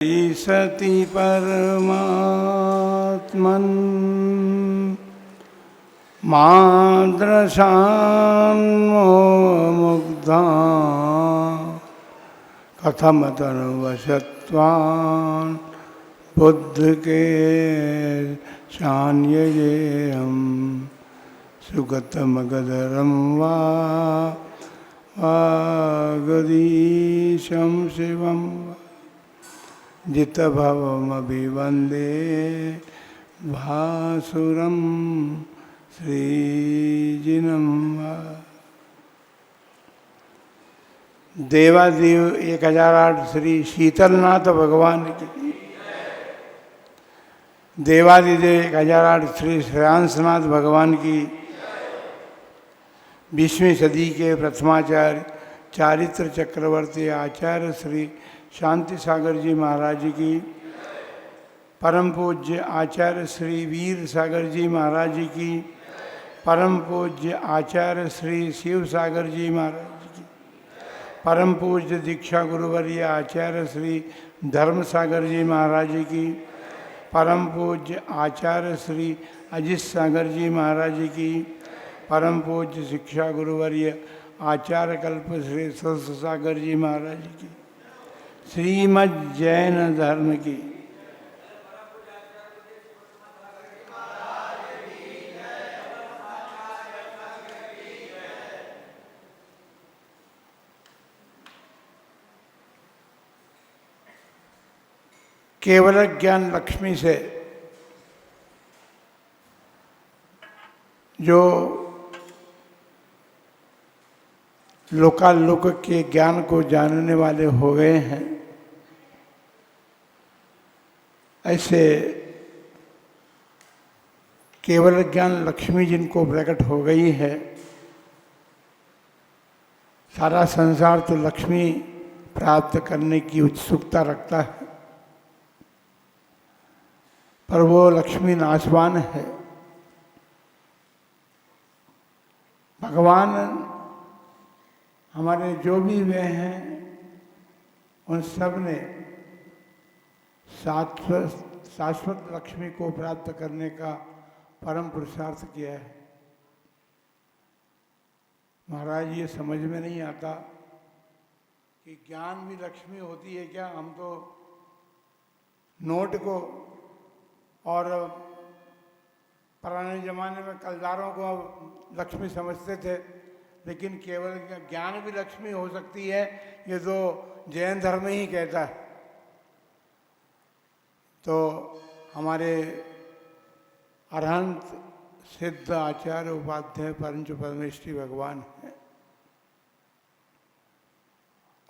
सति परमात्मन् माद्रशान्मुग्धा कथम तनुवशत्वान् बुद्धके शान्ययेयं सुगतमगधरं वा वागधीशं शिवं जितभवमभिवन्दे भासुरं श्रीजिनं वा। देवादेव 1008 श्री शीतलनाथ भगवान की, देवादिदेव 1008 श्री श्रेयांसनाथ भगवान की, 20वीं सदी के प्रथमाचार्य चारित्र चक्रवर्ती आचार्य श्री शांति सागर जी महाराज की, परम पूज्य आचार्य श्री वीर सागर जी महाराज की, परम पूज्य आचार्य श्री शिव सागर जी महाराज की, परम पूज्य दीक्षा गुरुवर्य आचार्य श्री धर्म सागर जी महाराज की, परम पूज्य आचार्य श्री अजित सागर जी महाराज की, परम पूज्य शिक्षा गुरुवर्य आचार्य कल्प श्री सरस्वती सागर जी महाराज की, श्रीमद् जैन धर्म की, केवल ज्ञान लक्ष्मी से जो लोकालोक के ज्ञान को जानने वाले हो गए हैं, ऐसे केवल ज्ञान लक्ष्मी जिनको प्रकट हो गई है, सारा संसार तो लक्ष्मी प्राप्त करने की उत्सुकता रखता है, पर वो लक्ष्मी नाशवान है। भगवान हमारे जो भी वे हैं, उन सब ने शाश्वत लक्ष्मी को प्राप्त करने का परम पुरुषार्थ किया है। महाराज ये समझ में नहीं आता कि ज्ञान भी लक्ष्मी होती है क्या। हम तो नोट को और पुराने ज़माने में कलदारों को लक्ष्मी समझते थे, लेकिन केवल ज्ञान भी लक्ष्मी हो सकती है, ये तो जैन धर्म ही कहता है। तो हमारे अरहंत सिद्ध आचार्य उपाध्याय परंच परमेष्ठी भगवान हैं,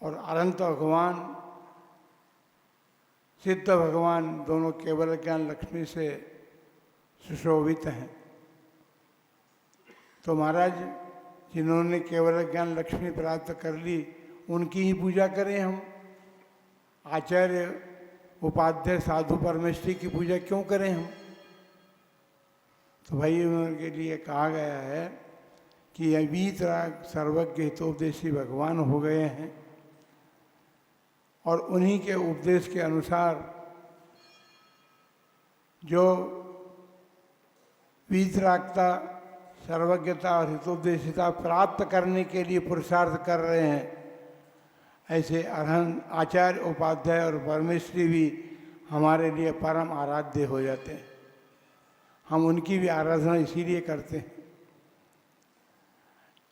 और अरहंत भगवान सिद्ध भगवान दोनों केवल ज्ञान लक्ष्मी से सुशोभित हैं। तो महाराज जिन्होंने केवल ज्ञान लक्ष्मी प्राप्त कर ली, उनकी ही पूजा करें हम। आचार्य उपाध्याय साधु परमेष्ठी की पूजा क्यों करें हम। तो भाई उनके लिए कहा गया है कि वीतराग सर्वज्ञ हितोपदेशी भगवान हो गए हैं, और उन्हीं के उपदेश के अनुसार जो वीतरागता, सर्वज्ञता और हितोपदेशिता प्राप्त करने के लिए पुरुषार्थ कर रहे हैं, ऐसे अरहंत आचार्य उपाध्याय और परमेश्वरी भी हमारे लिए परम आराध्य हो जाते हैं। हम उनकी भी आराधना इसीलिए करते हैं।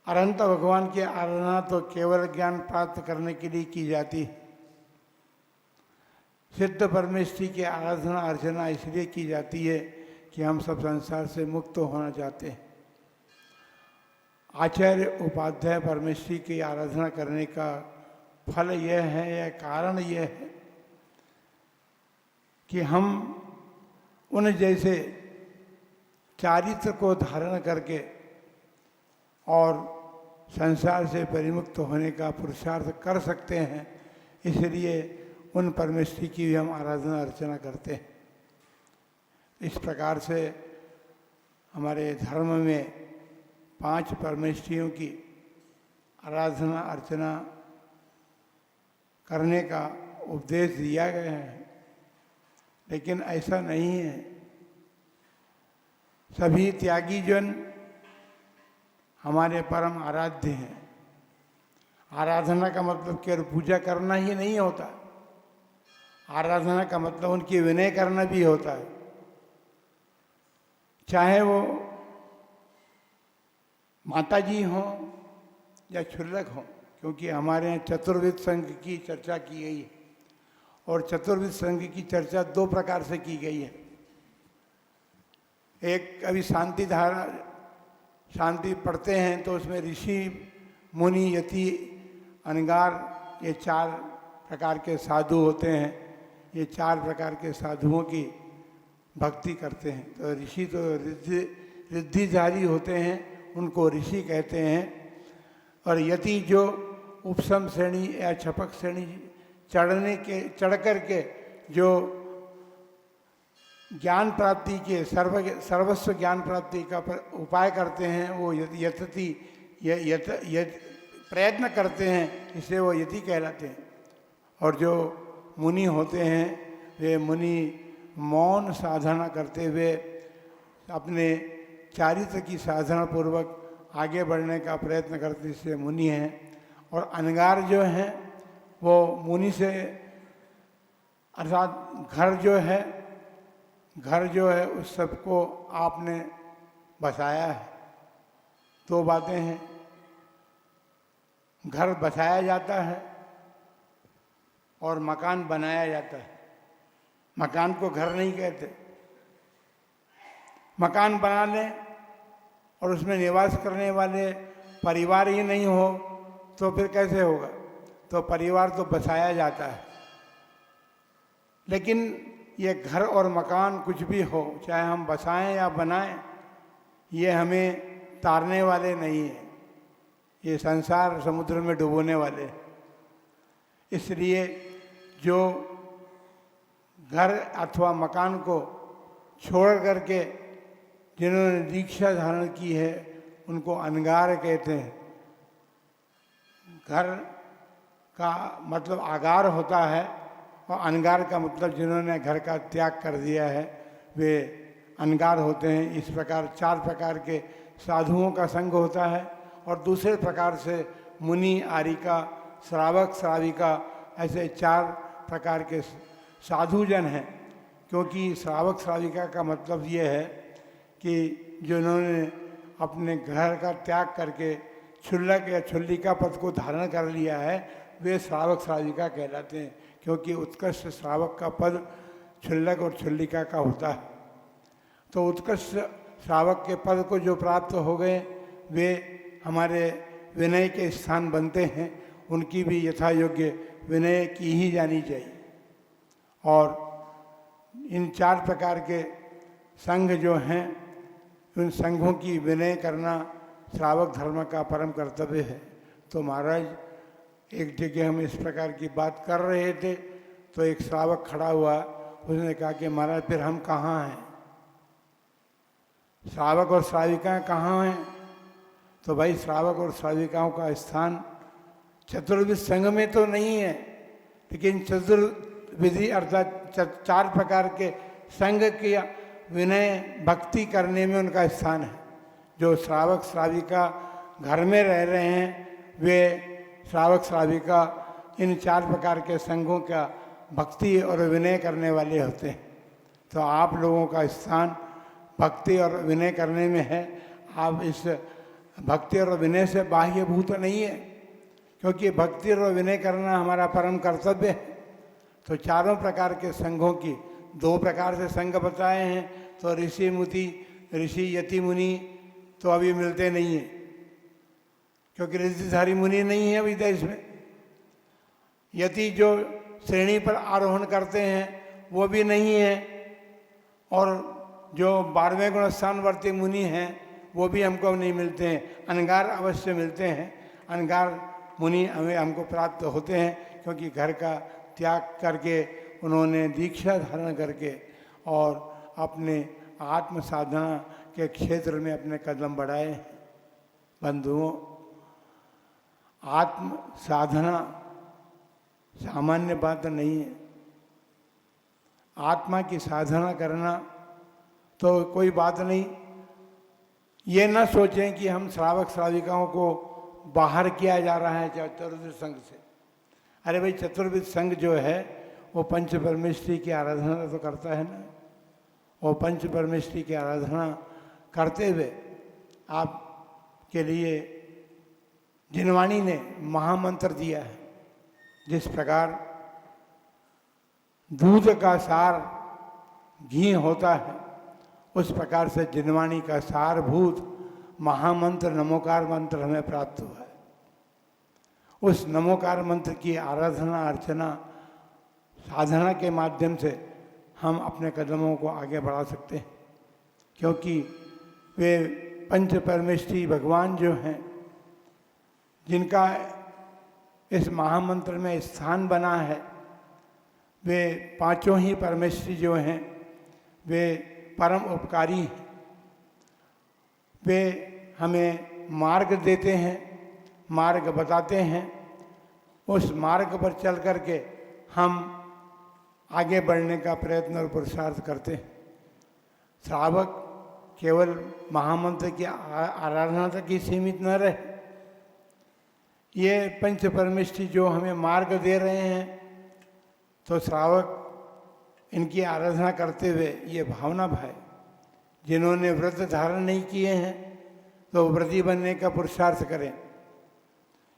अरहंत भगवान की आराधना तो केवल ज्ञान प्राप्त करने के लिए की जाती है। सिद्ध परमेष्ठी की आराधना अर्चना इसलिए की जाती है कि हम सब संसार से मुक्त होना चाहते हैं। आचार्य उपाध्याय परमेष्ठी की आराधना करने का फल यह है, या कारण यह है कि हम उन जैसे चारित्र को धारण करके और संसार से परिमुक्त होने का पुरुषार्थ कर सकते हैं। इसलिए उन परमेष्ठी की भी हम आराधना अर्चना करते हैं। इस प्रकार से हमारे धर्म में 5 परमेष्ठियों की आराधना अर्चना करने का उपदेश दिया गया है। लेकिन ऐसा नहीं है। सभी त्यागी जन हमारे परम आराध्य हैं। आराधना का मतलब केवल पूजा करना ही नहीं होता, आराधना का मतलब उनकी विनय करना भी होता है। चाहे वो माता जी हों या क्षुल्लक हों, क्योंकि हमारे यहाँ चतुर्विध संघ की चर्चा की गई है और चतुर्विध संघ की चर्चा दो प्रकार से की गई है। एक अभी शांति धारा, शांति पढ़ते हैं तो उसमें ऋषि, मुनि, यति, अनगार, ये चार प्रकार के साधु होते हैं। ये चार प्रकार के साधुओं की भक्ति करते हैं। तो ऋषि तो रिद्धिधारी होते हैं, उनको ऋषि कहते हैं। और यति जो उपसम श्रेणी या छपक श्रेणी चढ़ कर के जो ज्ञान प्राप्ति के सर्वस्व ज्ञान प्राप्ति का उपाय करते हैं, वो यतति प्रयत्न करते हैं, इसलिए वो यति कहलाते हैं। और जो मुनि होते हैं वे मुनि मौन साधना करते हुए अपने चारित्र की साधना पूर्वक आगे बढ़ने का प्रयत्न करते, इसलिए मुनि हैं। और अनगार जो हैं वो मुनि से, अर्थात घर जो है उस सबको आपने बसाया है। दो बातें हैं, घर बसाया जाता है और मकान बनाया जाता है। मकान को घर नहीं कहते। मकान बना लें और उसमें निवास करने वाले परिवार ही नहीं हो तो फिर कैसे होगा? तो परिवार तो बसाया जाता है। लेकिन ये घर और मकान कुछ भी हो, चाहे हम बसाएं या बनाएं, ये हमें तारने वाले नहीं हैं। ये संसार समुद्र में डुबोने वाले हैं। इसलिए जो घर अथवा मकान को छोड़ करके जिन्होंने दीक्षा धारण की है उनको अनगार कहते हैं। घर का मतलब आगार होता है और अनगार का मतलब जिन्होंने घर का त्याग कर दिया है वे अनगार होते हैं। इस प्रकार चार प्रकार के साधुओं का संग होता है। और दूसरे प्रकार से मुनि, आरिका, श्रावक, श्राविका, ऐसे चार प्रकार के साधुजन हैं। क्योंकि श्रावक श्राविका का मतलब ये है कि जिन्होंने अपने घर का त्याग करके क्षुल्लक या क्षुल्लिका पद को धारण कर लिया है वे श्रावक श्राविका कहलाते हैं। क्योंकि उत्कृष्ट श्रावक का पद क्षुल्लक और क्षुल्लिका का होता है। तो उत्कृष्ट श्रावक के पद को जो प्राप्त हो गए वे हमारे विनय के स्थान बनते हैं। उनकी भी यथा योग्य विनय की ही जानी चाहिए। और इन चार प्रकार के संघ जो हैं उन संघों की विनय करना श्रावक धर्म का परम कर्तव्य है। तो महाराज एक जगह हम इस प्रकार की बात कर रहे थे तो एक श्रावक खड़ा हुआ, उसने कहा कि महाराज फिर हम कहाँ हैं? श्रावक और श्राविकाएँ कहाँ हैं? तो भाई श्रावक और श्राविकाओं का स्थान चतुर्विध संघ में तो नहीं है, लेकिन चतुर्विधि अर्थात चार प्रकार के संघ की विनय भक्ति करने में उनका स्थान है। जो श्रावक श्राविका घर में रह रहे हैं वे श्रावक श्राविका इन चार प्रकार के संघों का भक्ति और विनय करने वाले होते हैं। तो आप लोगों का स्थान भक्ति और विनय करने में है। आप इस भक्ति और विनय से बाह्यभूत नहीं है, क्योंकि भक्ति और विनय करना हमारा परम कर्तव्य है। तो चारों प्रकार के संघों की दो प्रकार से संघ बताए हैं। तो ऋषि मुनि, ऋषि यति मुनि तो अभी मिलते नहीं हैं, क्योंकि ऋषिधारी मुनि नहीं है अभी देश में। यति जो श्रेणी पर आरोहण करते हैं वो भी नहीं है। और जो 12वें गुणस्थानवर्ती मुनि हैं वो भी हमको नहीं मिलते हैं। अनगार अवश्य मिलते हैं। अनगार मुनि हमको प्राप्त होते हैं, क्योंकि घर का त्याग करके उन्होंने दीक्षा धारण करके और अपने आत्म साधना के क्षेत्र में अपने कदम बढ़ाए। बंधुओं, आत्म साधना सामान्य बात नहीं है। आत्मा की साधना करना तो कोई बात नहीं। ये न सोचें कि हम श्रावक श्राविकाओं को बाहर किया जा रहा है चतुर्विध संघ से। अरे भाई, चतुर्विध संघ जो है वो पंच परमेष्ठी की आराधना तो करता है ना। वो पंच परमेष्ठी की आराधना करते हुए आपके लिए जिनवाणी ने महामंत्र दिया है। जिस प्रकार दूध का सार घी होता है, उस प्रकार से जिनवाणी का सारभूत महामंत्र नमोकार मंत्र हमें प्राप्त हुआ है। उस नमोकार मंत्र की आराधना अर्चना साधना के माध्यम से हम अपने कदमों को आगे बढ़ा सकते हैं, क्योंकि वे पंच परमेष्ठी भगवान जो हैं, जिनका इस महामंत्र में स्थान बना है, वे पांचों ही परमेष्ठी जो हैं वे परम उपकारी हैं। वे हमें मार्ग देते हैं, मार्ग बताते हैं। उस मार्ग पर चल करके हम आगे बढ़ने का प्रयत्न और पुरुषार्थ करते हैं। श्रावक केवल महामंत्र की आराधना तक ही सीमित न रहे। ये पंच परमेष्ठी जो हमें मार्ग दे रहे हैं, तो श्रावक इनकी आराधना करते हुए ये भावना भाई, जिन्होंने व्रत धारण नहीं किए हैं तो व्रती बनने का पुरुषार्थ करें,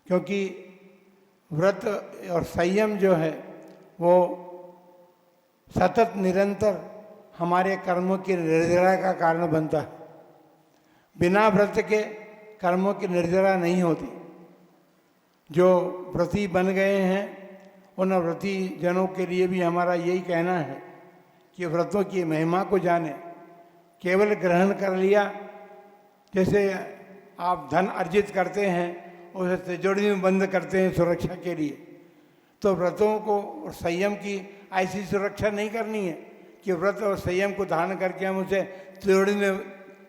क्योंकि व्रत और संयम जो है वो सतत निरंतर हमारे कर्मों की निर्जरा का कारण बनता है। बिना व्रत के कर्मों की निर्जरा नहीं होती। जो व्रती बन गए हैं उन व्रती जनों के लिए भी हमारा यही कहना है कि व्रतों की महिमा को जाने। केवल ग्रहण कर लिया, जैसे आप धन अर्जित करते हैं उसे तिजोरी में बंद करते हैं सुरक्षा के लिए, तो व्रतों को और संयम की ऐसी सुरक्षा नहीं करनी है कि व्रत और संयम को धारण करके हम उसे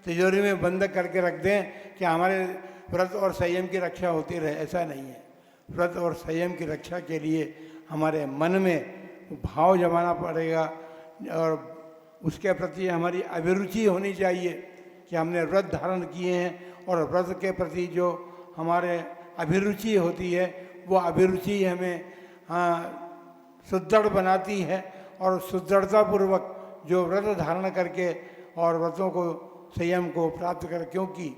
तिजोरी में बंद करके रख दें कि हमारे व्रत और संयम की रक्षा होती रहे। ऐसा नहीं है। व्रत और संयम की रक्षा के लिए हमारे मन में भाव जमाना पड़ेगा और उसके प्रति हमारी अभिरुचि होनी चाहिए कि हमने व्रत धारण किए हैं, और व्रत के प्रति जो हमारे अभिरुचि होती है वो अभिरुचि हमें सुदृढ़ बनाती है। और सुदृढ़तापूर्वक जो व्रत धारण करके और व्रतों को संयम को प्राप्त कर, क्योंकि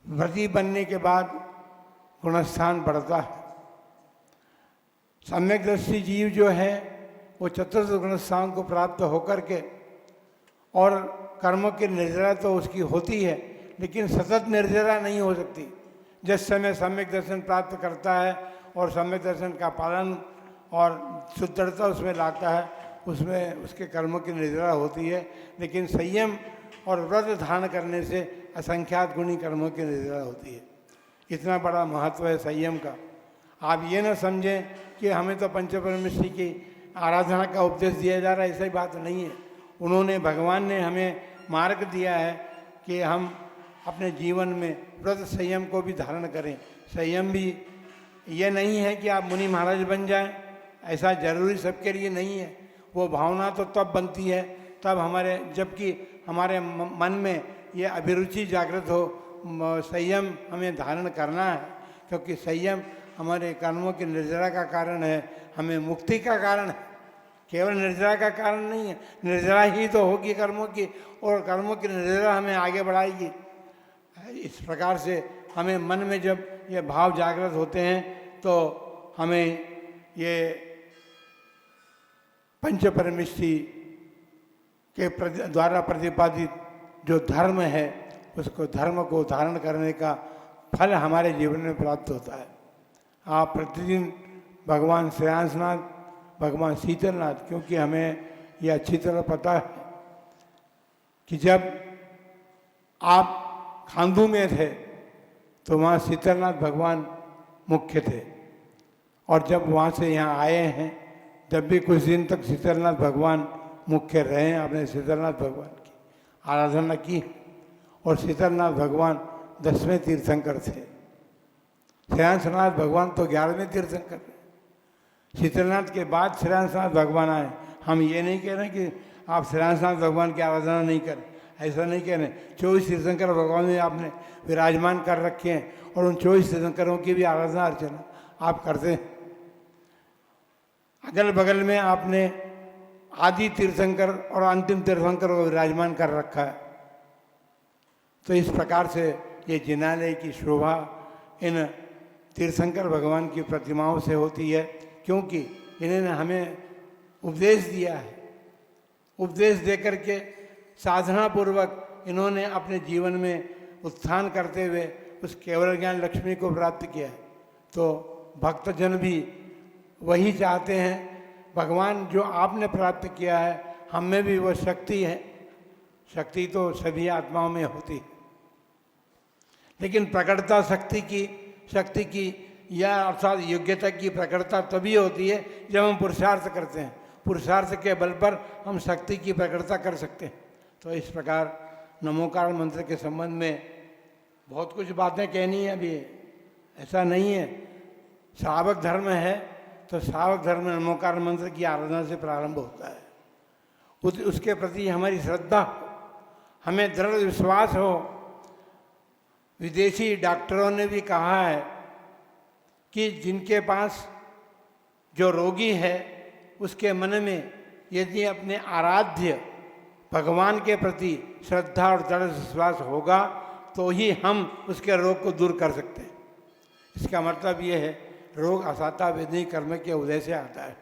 व्रती बनने के बाद गुणस्थान बढ़ता है। सम्यक दृष्टि जीव जो है वो चतुर्थ गुणस्थान को प्राप्त होकर के, और कर्मों की निर्जरा तो उसकी होती है लेकिन सतत निर्जरा नहीं हो सकती। जिस समय सम्यक दर्शन प्राप्त करता है और सम्यक दर्शन का पालन और शुद्धता उसमें लाता है, उसमें उसके कर्मों की निर्जरा होती है। लेकिन संयम और व्रत धारण करने से असंख्यात गुणी कर्मों की निर्जरा होती है। इतना बड़ा महत्व है संयम का। आप ये ना समझें कि हमें तो पंचपरमेष्ठी की आराधना का उपदेश दिया जा रहा है, ऐसी बात नहीं है। उन्होंने, भगवान ने हमें मार्ग दिया है कि हम अपने जीवन में व्रत संयम को भी धारण करें। संयम भी ये नहीं है कि आप मुनि महाराज बन जाएं, ऐसा जरूरी सबके लिए नहीं है। वो भावना तो तब बनती है तब हमारे, जबकि हमारे मन में ये अभिरुचि जागृत हो, संयम हमें धारण करना है, क्योंकि संयम हमारे कर्मों की निर्जरा का कारण है, हमें मुक्ति का कारण है। केवल निर्जरा का कारण नहीं है। निर्जरा ही तो होगी कर्मों की, और कर्मों की निर्जरा हमें आगे बढ़ाएगी। इस प्रकार से हमें मन में जब ये भाव जागृत होते हैं तो हमें ये पंच परमेष्ठी के द्वारा प्रतिपादित जो धर्म है, उसको धर्म को धारण करने का फल हमारे जीवन में प्राप्त होता है। आप प्रतिदिन भगवान श्रेयांसनाथ, भगवान शीतलनाथ, क्योंकि हमें ये अच्छी तरह पता है कि जब आप खांदू में थे तो वहाँ शीतलनाथ भगवान मुख्य थे, और जब वहाँ से यहाँ आए हैं जब भी कुछ दिन तक शीतलनाथ भगवान मुख्य रहे हैं। आपने शीतलनाथ भगवान की आराधना की, और शीतलनाथ भगवान 10वें तीर्थंकर थे। श्रेयांसनाथ भगवान तो 11वें तीर्थंकर थे। शीतलनाथ के बाद श्रेयांसनाथ भगवान आए। हम ये नहीं कह रहे कि आप श्रीनाथ भगवान की आराधना नहीं करें, ऐसा नहीं कह रहे। 24 तीर्थंकर भगवान में आपने विराजमान कर रखे हैं और उन 24 तीर्थंकरों की भी आराधना अर्चना आप करते हैं। अगल बगल में आपने आदि तीर्थंकर और अंतिम तीर्थंकर को विराजमान कर रखा है। तो इस प्रकार से ये जिनालय की शोभा इन तीर्थंकर भगवान की प्रतिमाओं से होती है, क्योंकि इन्होंने हमें उपदेश दिया है। उपदेश दे करके साधना पूर्वक इन्होंने अपने जीवन में उत्थान करते हुए उस केवल ज्ञान लक्ष्मी को प्राप्त किया है। तो भक्तजन भी वही चाहते हैं, भगवान जो आपने प्राप्त किया है हम में भी वो शक्ति है। शक्ति तो सभी आत्माओं में होती है, लेकिन प्रकटता शक्ति की या अर्थात योग्यता की प्रकटता तभी होती है जब हम पुरुषार्थ करते हैं। पुरुषार्थ के बल पर हम शक्ति की प्रकटता कर सकते हैं। तो इस प्रकार नमोकार मंत्र के संबंध में बहुत कुछ बातें कहनी है। अभी ऐसा नहीं है, श्रावक धर्म है तो श्रावक धर्म नमोकार मंत्र की आराधना से प्रारंभ होता है। उसके प्रति हमारी श्रद्धा, हमें दृढ़ विश्वास हो। विदेशी डॉक्टरों ने भी कहा है कि जिनके पास जो रोगी है उसके मन में यदि अपने आराध्य भगवान के प्रति श्रद्धा और दृढ़ विश्वास होगा तो ही हम उसके रोग को दूर कर सकते हैं। इसका मतलब ये है रोग असाता वेदनी कर्म के उदय से आता है,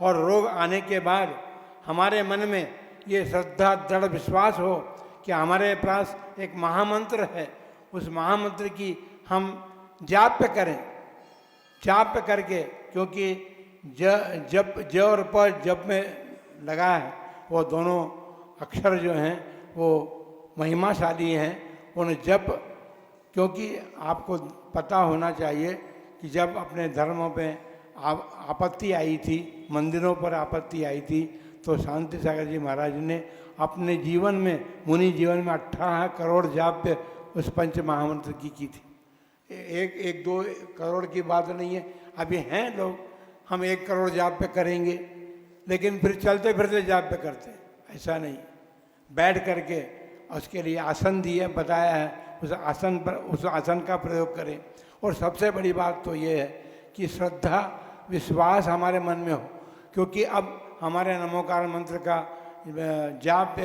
और रोग आने के बाद हमारे मन में ये श्रद्धा दृढ़ विश्वास हो कि हमारे पास एक महामंत्र है, उस महामंत्र की हम जाप करें। जाप करके, क्योंकि ज और प जप में लगा है, वो दोनों अक्षर जो हैं वो महिमाशाली हैं। उन जप, क्योंकि आपको पता होना चाहिए कि जब अपने धर्मों पे आपत्ति आई थी, मंदिरों पर आपत्ति आई थी, तो शांति सागर जी महाराज ने अपने जीवन में, मुनि जीवन में 18 करोड़ जाप पे उस पंच महामंत्र की थी। एक 2 करोड़ की बात नहीं है। अभी हैं लोग, हम 1 करोड़ जाप पे करेंगे, लेकिन फिर चलते फिरते जाप पे करते हैं। ऐसा नहीं, बैठ करके उसके लिए आसन दिए, बताया है, उस आसन का प्रयोग करें। और सबसे बड़ी बात तो ये है कि श्रद्धा विश्वास हमारे मन में हो, क्योंकि अब हमारे नमोकार मंत्र का जाप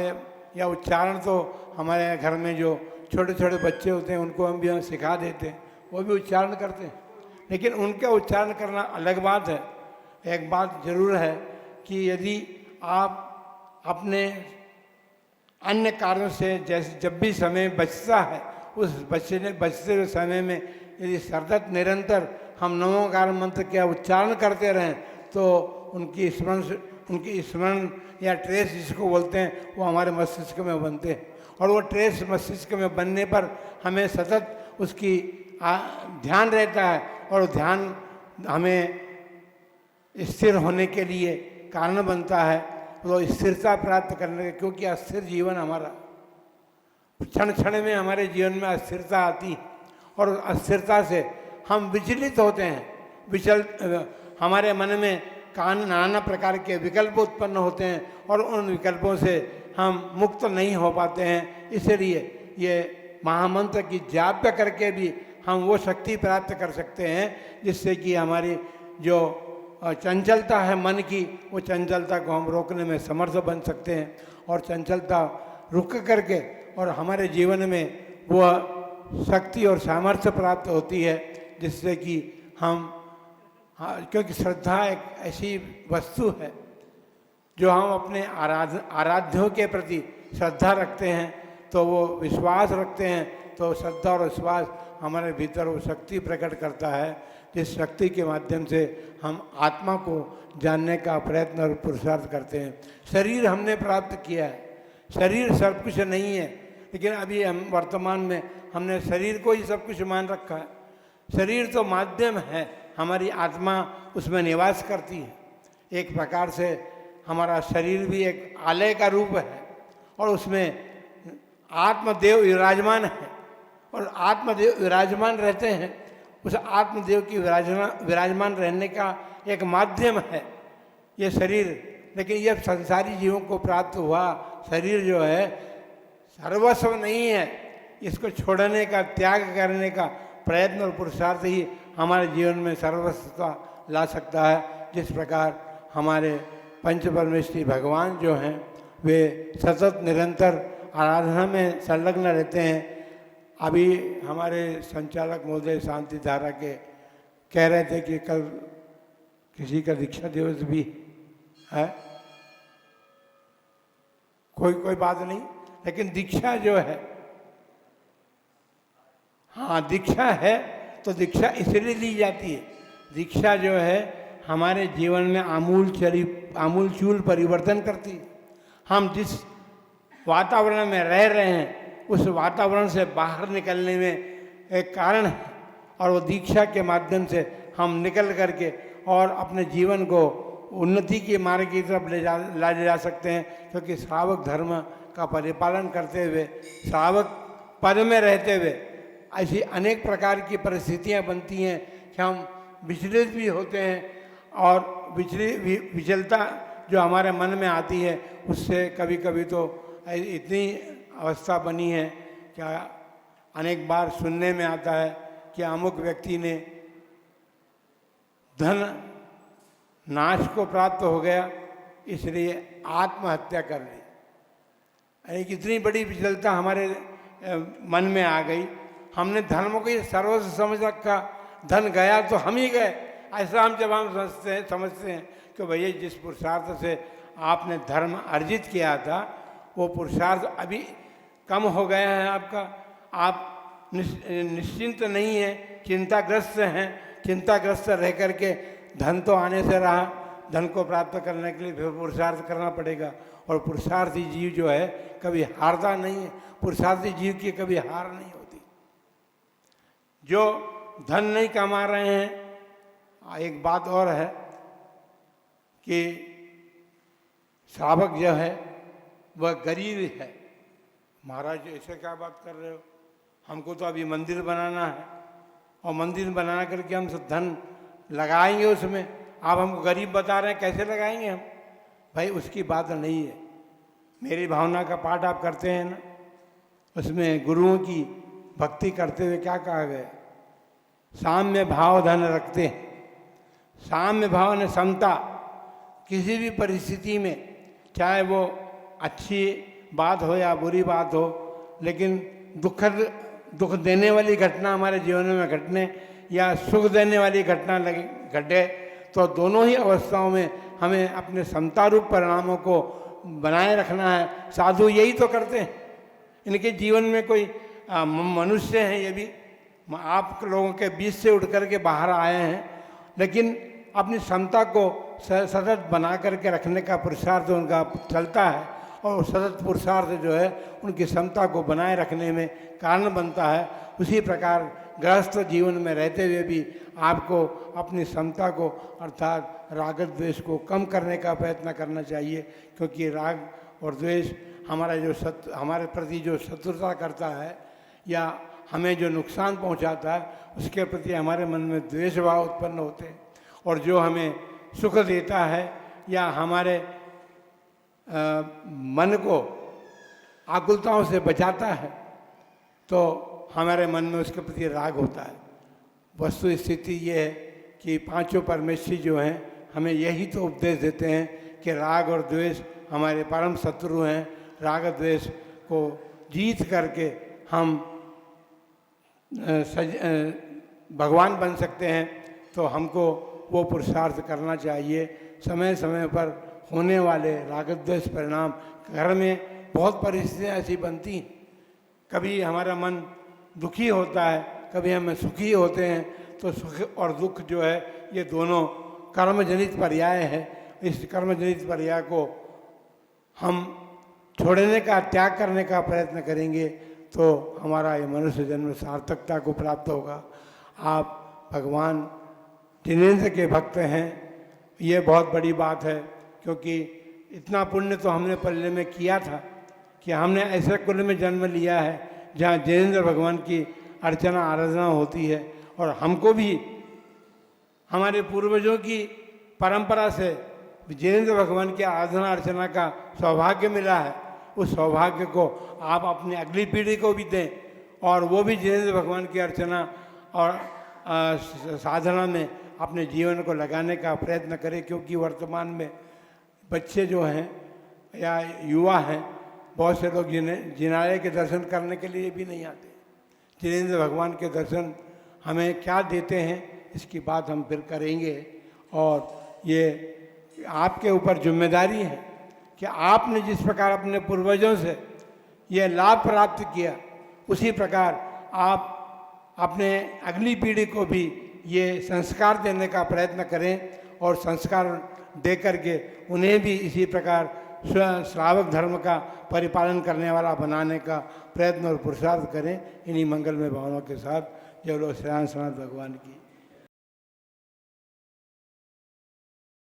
या उच्चारण तो हमारे घर में जो छोटे छोटे बच्चे होते हैं उनको हम सिखा देते हैं, वो भी उच्चारण करते हैं। लेकिन उनका उच्चारण करना अलग बात है। एक बात जरूर है कि यदि आप अपने अन्य कारणों से, जैसे जब भी समय बचता है, उस बचते हुए समय में यदि सतत निरंतर हम नमोकार मंत्र का उच्चारण करते रहें तो उनकी स्मरण या ट्रेस जिसको बोलते हैं वो हमारे मस्तिष्क में बनते हैं, और वो ट्रेस मस्तिष्क में बनने पर हमें सतत उसकी ध्यान रहता है, और ध्यान हमें स्थिर होने के लिए कारण बनता है। तो स्थिरता प्राप्त करने के, क्योंकि अस्थिर जीवन हमारा, क्षण क्षण में हमारे जीवन में अस्थिरता आती है, और अस्थिरता से हम विचलित होते हैं। हमारे मन में नाना प्रकार के विकल्प उत्पन्न होते हैं, और उन विकल्पों से हम मुक्त नहीं हो पाते हैं। इसलिए ये महामंत्र की जाप करके भी हम वो शक्ति प्राप्त कर सकते हैं जिससे कि हमारी जो चंचलता है मन की, वो चंचलता को हम रोकने में समर्थ बन सकते हैं, और चंचलता रुक करके और हमारे जीवन में वह शक्ति और सामर्थ्य प्राप्त होती है जिससे कि हम, क्योंकि श्रद्धा एक ऐसी वस्तु है जो हम अपने आराध्यों के प्रति श्रद्धा रखते हैं, तो वो विश्वास रखते हैं, तो श्रद्धा और विश्वास हमारे भीतर वो शक्ति प्रकट करता है, जिस शक्ति के माध्यम से हम आत्मा को जानने का प्रयत्न और पुरुषार्थ करते हैं। शरीर हमने प्राप्त किया है, शरीर सब कुछ नहीं है, लेकिन अभी हम वर्तमान में हमने शरीर को ही सब कुछ मान रखा है। शरीर तो माध्यम है, हमारी आत्मा उसमें निवास करती है। एक प्रकार से हमारा शरीर भी एक आलय का रूप है, और उसमें आत्मदेव विराजमान है, और आत्मदेव विराजमान रहते हैं। उस आत्मदेव की विराजमान रहने का एक माध्यम है ये शरीर। लेकिन यह संसारी जीवों को प्राप्त हुआ शरीर जो है सर्वस्व नहीं है। इसको छोड़ने का, त्याग करने का प्रयत्न और पुरुषार्थ ही हमारे जीवन में सर्वस्वता ला सकता है। जिस प्रकार हमारे पंच परमेश्वरी भगवान जो हैं वे सतत निरंतर आराधना में संलग्न रहते हैं। अभी हमारे संचालक महोदय शांति धारा के कह रहे थे कि कल किसी का दीक्षा दिवस भी है। कोई बात नहीं, लेकिन दीक्षा जो है, हाँ दीक्षा है तो दीक्षा इसलिए ली जाती है। दीक्षा जो है हमारे जीवन में आमूलचूल परिवर्तन करती है। हम जिस वातावरण में रह रहे हैं उस वातावरण से बाहर निकलने में एक कारण है, और वो दीक्षा के माध्यम से हम निकल करके और अपने जीवन को उन्नति के मार्ग की तरफ ले जा सकते हैं। क्योंकि श्रावक धर्म का परिपालन करते हुए, श्रावक पद में रहते हुए ऐसी अनेक प्रकार की परिस्थितियां बनती हैं कि हम विचलित भी होते हैं, और विचलता जो हमारे मन में आती है उससे कभी कभी तो इतनी अवस्था बनी है क्या अनेक बार सुनने में आता है कि अमुक व्यक्ति ने धन नाश को प्राप्त हो गया इसलिए आत्महत्या कर ली। यानी कितनी बड़ी विचलता हमारे मन में आ गई। हमने धर्म को ये सर्वस्व समझ रखा, धन गया तो हम ही गए, ऐसा हम जब हम समझते हैं कि भैया जिस पुरुषार्थ से आपने धर्म अर्जित किया था वो पुरुषार्थ अभी कम हो गया है आपका, आप निश्चिंत नहीं हैं, चिंताग्रस्त हैं। चिंताग्रस्त रह करके धन तो आने से रहा, धन को प्राप्त करने के लिए फिर पुरुषार्थ करना पड़ेगा। और पुरुषार्थी जीव जो है कभी हारता नहीं है, पुरुषार्थी जीव की कभी हार नहीं होती। जो धन नहीं कमा रहे हैं, एक बात और है कि श्रावक जो है वह गरीब है। महाराज ऐसे क्या बात कर रहे हो, हमको तो अभी मंदिर बनाना है और मंदिर बना करके हम सब धन लगाएंगे उसमें, आप हमको गरीब बता रहे हैं, कैसे लगाएंगे हम? भाई उसकी बात नहीं है। मेरी भावना का पाठ आप करते हैं ना, उसमें गुरुओं की भक्ति करते हुए क्या कहा गया? साम्य भाव धन रखते हैं। साम्य भाव ने समता, किसी भी परिस्थिति में चाहे वो अच्छी बात हो या बुरी बात हो, लेकिन दुख देने वाली घटना हमारे जीवन में घटने या सुख देने वाली घटना घटे, तो दोनों ही अवस्थाओं में हमें अपने समता रूप परिणामों को बनाए रखना है। साधु यही तो करते हैं। इनके जीवन में कोई मनुष्य हैं, ये भी आप लोगों के बीच से उठ करके बाहर आए हैं, लेकिन अपनी समता को सतत बना करके रखने का पुरुषार्थ उनका चलता है, और सतत पुरुषार्थ जो है उनकी समता को बनाए रखने में कारण बनता है। उसी प्रकार गृहस्थ जीवन में रहते हुए भी आपको अपनी समता को अर्थात राग द्वेष को कम करने का प्रयत्न करना चाहिए। क्योंकि राग और द्वेष हमारे प्रति जो शत्रुता करता है या हमें जो नुकसान पहुंचाता है, उसके प्रति हमारे मन में द्वेष भाव उत्पन्न होते हैं। और जो हमें सुख देता है या हमारे मन को आकुलताओं से बचाता है, तो हमारे मन में उसके प्रति राग होता है। वस्तु स्थिति ये है कि पांचों परमेश्वरी जो हैं हमें यही तो उपदेश देते हैं कि राग और द्वेष हमारे परम शत्रु हैं। राग द्वेष को जीत करके हम भगवान बन सकते हैं। तो हमको वो पुरुषार्थ करना चाहिए। समय समय पर होने वाले राग द्वेष परिणाम घर में बहुत परिस्थितियाँ ऐसी बनती हैं, कभी हमारा मन दुखी होता है, कभी हम सुखी होते हैं। तो सुख और दुख जो है ये दोनों कर्मजनित पर्याय है। इस कर्मजनित पर्याय को हम छोड़ने का, त्याग करने का प्रयत्न करेंगे तो हमारा ये मनुष्य जन्म सार्थकता को प्राप्त होगा। आप भगवान जिनेंद्र के भक्त हैं, ये बहुत बड़ी बात है। क्योंकि इतना पुण्य तो हमने पहले में किया था कि हमने ऐसे कुल में जन्म लिया है जहाँ जिनेंद्र भगवान की अर्चना आराधना होती है। और हमको भी हमारे पूर्वजों की परंपरा से जिनेंद्र भगवान की आराधना अर्चना का सौभाग्य मिला है, उस सौभाग्य को आप अपनी अगली पीढ़ी को भी दें और वो भी जिनेंद्र भगवान की अर्चना और साधना में अपने जीवन को लगाने का प्रयत्न करें। क्योंकि वर्तमान में बच्चे जो हैं या युवा हैं, बहुत से लोग जिनालय के दर्शन करने के लिए भी नहीं आते। जिनेंद्र भगवान के दर्शन हमें क्या देते हैं इसकी बात हम फिर करेंगे। और ये आपके ऊपर जिम्मेदारी है कि आपने जिस प्रकार अपने पूर्वजों से ये लाभ प्राप्त किया, उसी प्रकार आप अपने अगली पीढ़ी को भी ये संस्कार देने का प्रयत्न करें और संस्कार दे करके उन्हें भी इसी प्रकार श्रावक धर्म का परिपालन करने वाला बनाने का प्रयत्न और पुरुषार्थ करें। इन्हीं मंगलमय भावनाओं के साथ जय बोलो श्री राम भगवान की।